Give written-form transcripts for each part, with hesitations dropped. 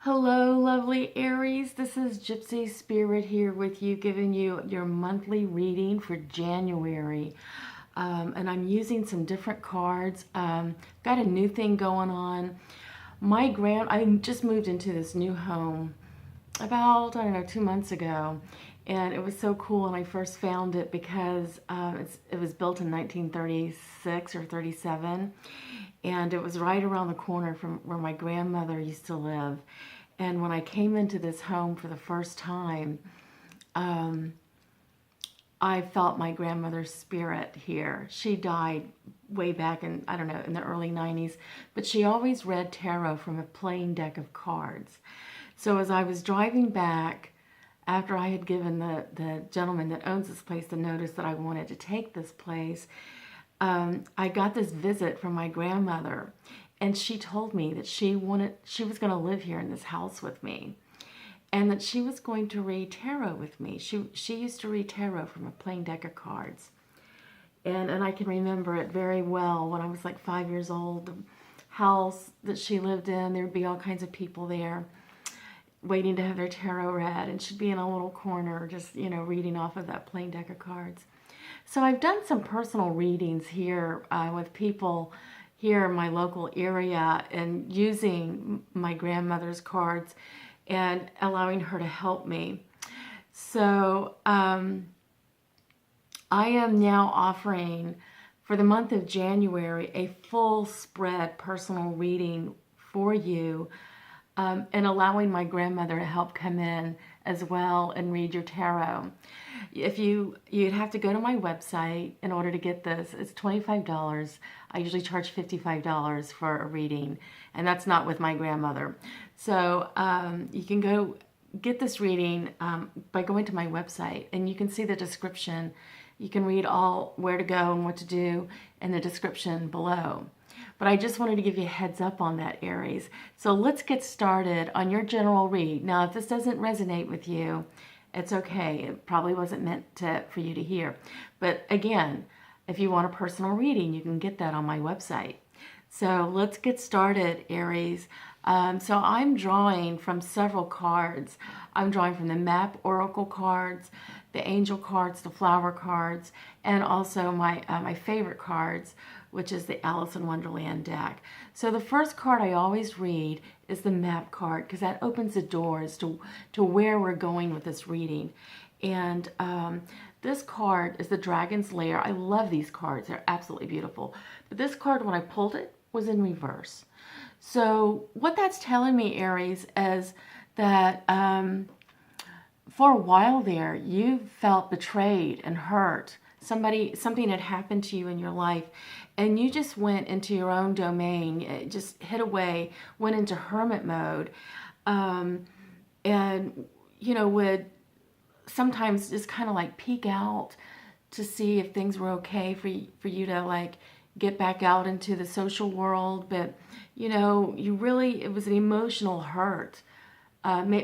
Hello, lovely Aries. This is Gypsy Spirit here with you, giving you your monthly reading for January. And I'm using some different cards. Got a new thing going on. I just moved into this new home about, I don't know, 2 months ago. And it was so cool when I first found it because it was built in 1936 or 37. And it was right around the corner from where my grandmother used to live. And when I came into this home for the first time, I felt my grandmother's spirit here. She died way back in, I don't know, in the early 90s, but she always read tarot from a plain deck of cards. So as I was driving back, after I had given the gentleman that owns this place the notice that I wanted to take this place, I got this visit from my grandmother, and she told me that she was going to live here in this house with me, and that she was going to read tarot with me. She used to read tarot from a plain deck of cards, and I can remember it very well when I was like 5 years old. The house that she lived in, there would be all kinds of people there waiting to have their tarot read, and she'd be in a little corner just, reading off of that plain deck of cards. So I've done some personal readings here with people here in my local area and using my grandmother's cards and allowing her to help me. So I am now offering for the month of January a full spread personal reading for you, and allowing my grandmother to help come in as well and read your tarot. You'd have to go to my website in order to get this. It's $25. I usually charge $55 for a reading, and that's not with my grandmother. So you can go get this reading by going to my website, and you can see the description. You can read all where to go and what to do in the description below. But I just wanted to give you a heads up on that, Aries. So let's get started on your general read. Now, if this doesn't resonate with you, it's okay. It probably wasn't meant for you to hear. But again, if you want a personal reading, you can get that on my website. So let's get started, Aries. So I'm drawing from several cards. I'm drawing from the Map Oracle cards, the Angel cards, the Flower cards, and also my favorite cards, which is the Alice in Wonderland deck. So the first card I always read is the Map card, because that opens the doors to where we're going with this reading. And this card is the Dragon's Lair. I love these cards. They're absolutely beautiful. But this card, when I pulled it, was in reverse. So what that's telling me, Aries, is that for a while there, you felt betrayed and hurt. Something had happened to you in your life, and you just went into your own domain, just hid away, went into hermit mode, and would sometimes just kind of like peek out to see if things were okay for you to like get back out into the social world. But it was an emotional hurt,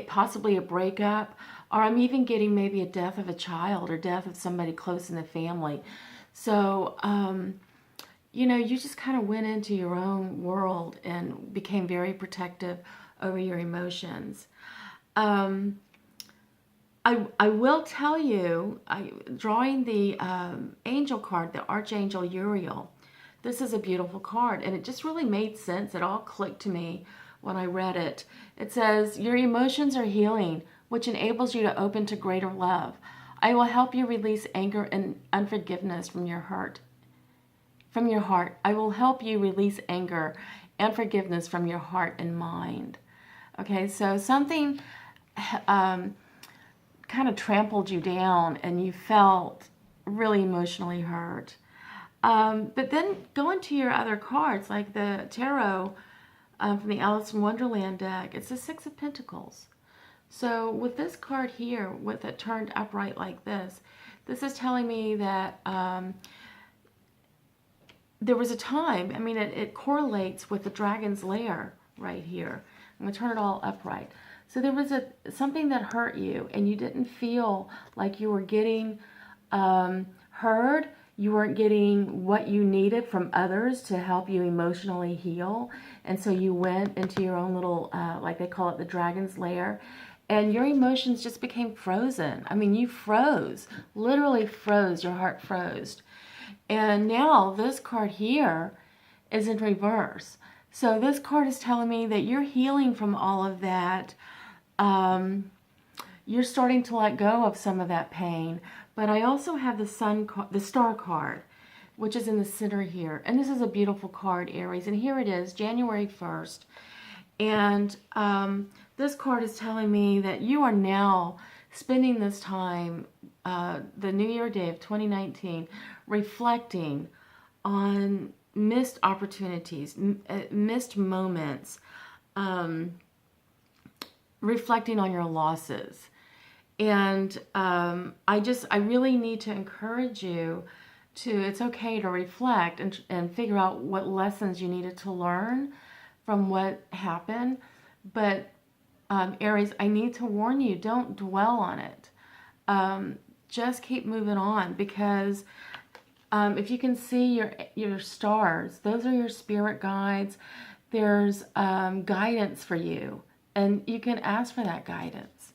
possibly a breakup, or I'm even getting maybe a death of a child or death of somebody close in the family. So you just kind of went into your own world and became very protective over your emotions. I will tell you, drawing the angel card, the Archangel Uriel, this is a beautiful card, and it just really made sense. It all clicked to me when I read it. It says, your emotions are healing, which enables you to open to greater love. I will help you release anger and unforgiveness from your heart. I will help you release anger and forgiveness from your heart and mind. Okay, so something kind of trampled you down and you felt really emotionally hurt. But then go into your other cards, like the tarot from the Alice in Wonderland deck. It's the Six of Pentacles. So with this card here, with it turned upright like this is telling me that there was a time, it correlates with the Dragon's Lair right here. I'm going to turn it all upright. So there was something that hurt you, and you didn't feel like you were getting heard. you weren't getting what you needed from others to help you emotionally heal. And so you went into your own little, like they call it, the dragon's lair. And your emotions just became frozen. I mean, you froze, literally froze, your heart froze. And now this card here is in reverse. So this card is telling me that you're healing from all of that. You're starting to let go of some of that pain. But I also have the star card, which is in the center here. And this is a beautiful card, Aries. And here it is, January 1st. And this card is telling me that you are now spending this time, the New Year Day of 2019, reflecting on missed opportunities, missed moments, reflecting on your losses. And I really need to encourage you to, it's okay to reflect and figure out what lessons you needed to learn from what happened. But Aries, I need to warn you, don't dwell on it. Just keep moving on, because if you can see your stars, those are your spirit guides. There's guidance for you, and you can ask for that guidance.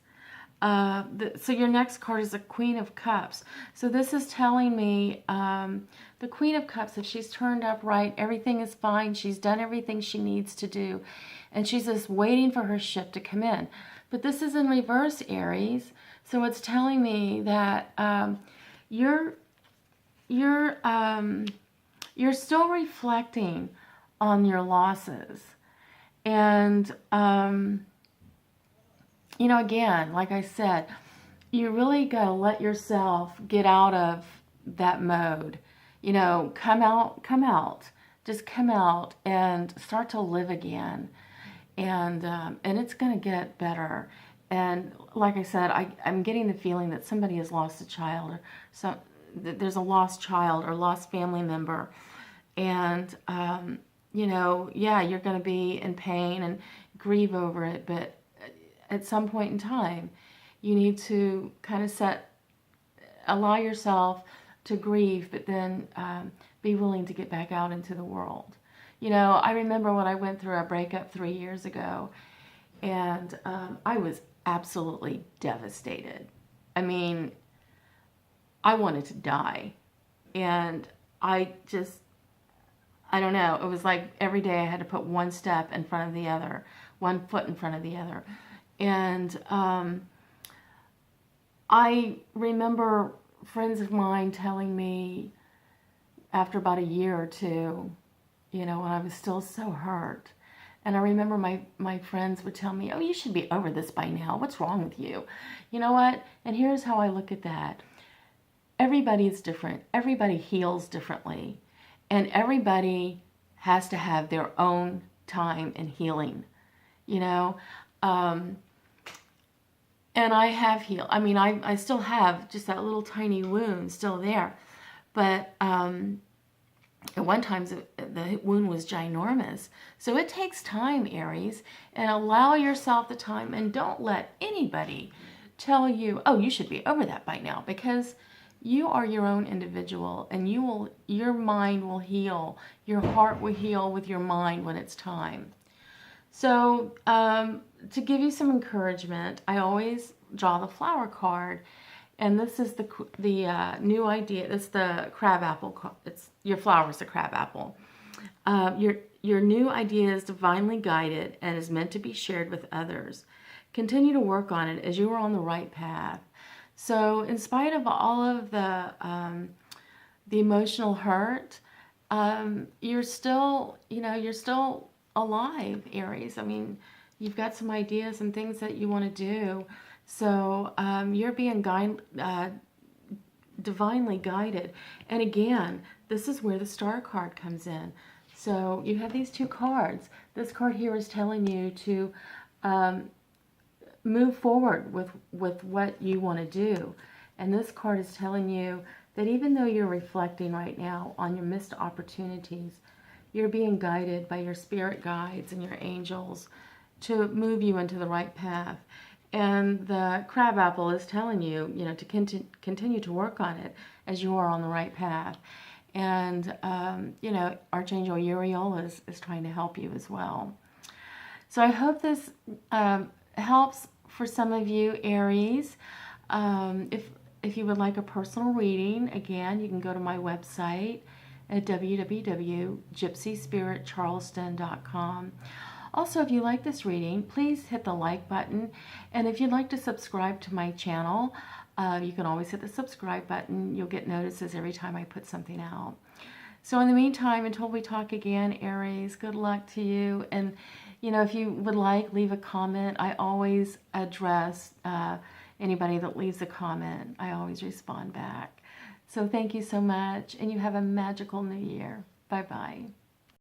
So your next card is the Queen of Cups. So this is telling me the Queen of Cups, if she's turned upright, everything is fine. She's done everything she needs to do, and she's just waiting for her ship to come in. But this is in reverse, Aries. So it's telling me that you're still reflecting on your losses. And, you know, again, like I said, you really got to let yourself get out of that mode. You know, come out, just come out and start to live again. And it's going to get better. And like I said, I'm getting the feeling that somebody has lost a child, or there's a lost child or lost family member. And, you know, yeah, you're going to be in pain and grieve over it, but at some point in time, you need to kind of allow yourself to grieve, but then be willing to get back out into the world. You know, I remember when I went through a breakup 3 years ago, and I was absolutely devastated. I mean, I wanted to die. And I don't know, it was like every day I had to put one step in front of the other, one foot in front of the other. And I remember friends of mine telling me after about a year or two, you know, when I was still so hurt. And I remember my friends would tell me, oh, you should be over this by now. What's wrong with you? You know what? And here's how I look at that. Everybody is different. Everybody heals differently. And everybody has to have their own time in healing, you know. And I have healed. I mean, I still have just that little tiny wound still there. But at one time, the wound was ginormous. So it takes time, Aries, and allow yourself the time, and don't let anybody tell you, oh, you should be over that by now, because you are your own individual, and your mind will heal. Your heart will heal with your mind when it's time. So to give you some encouragement, I always draw the flower card. And this is the new idea. It's the crabapple. It's your flower is the crabapple. Your new idea is divinely guided and is meant to be shared with others. Continue to work on it as you are on the right path. So, in spite of all of the emotional hurt, you're still alive, Aries. I mean, you've got some ideas and things that you want to do. So you're being divinely guided. And again, this is where the star card comes in. So you have these two cards. This card here is telling you to move forward with what you want to do. And this card is telling you that even though you're reflecting right now on your missed opportunities, you're being guided by your spirit guides and your angels to move you into the right path. And the crabapple is telling you, to continue to work on it as you are on the right path. And, Archangel Uriel is trying to help you as well. So I hope this helps for some of you, Aries. If you would like a personal reading, again, you can go to my website at www.gypsyspiritcharleston.com. Also, if you like this reading, please hit the like button. And if you'd like to subscribe to my channel, you can always hit the subscribe button. You'll get notices every time I put something out. So in the meantime, until we talk again, Aries, good luck to you. And, if you would like, leave a comment. I always address anybody that leaves a comment. I always respond back. So thank you so much, and you have a magical new year. Bye-bye.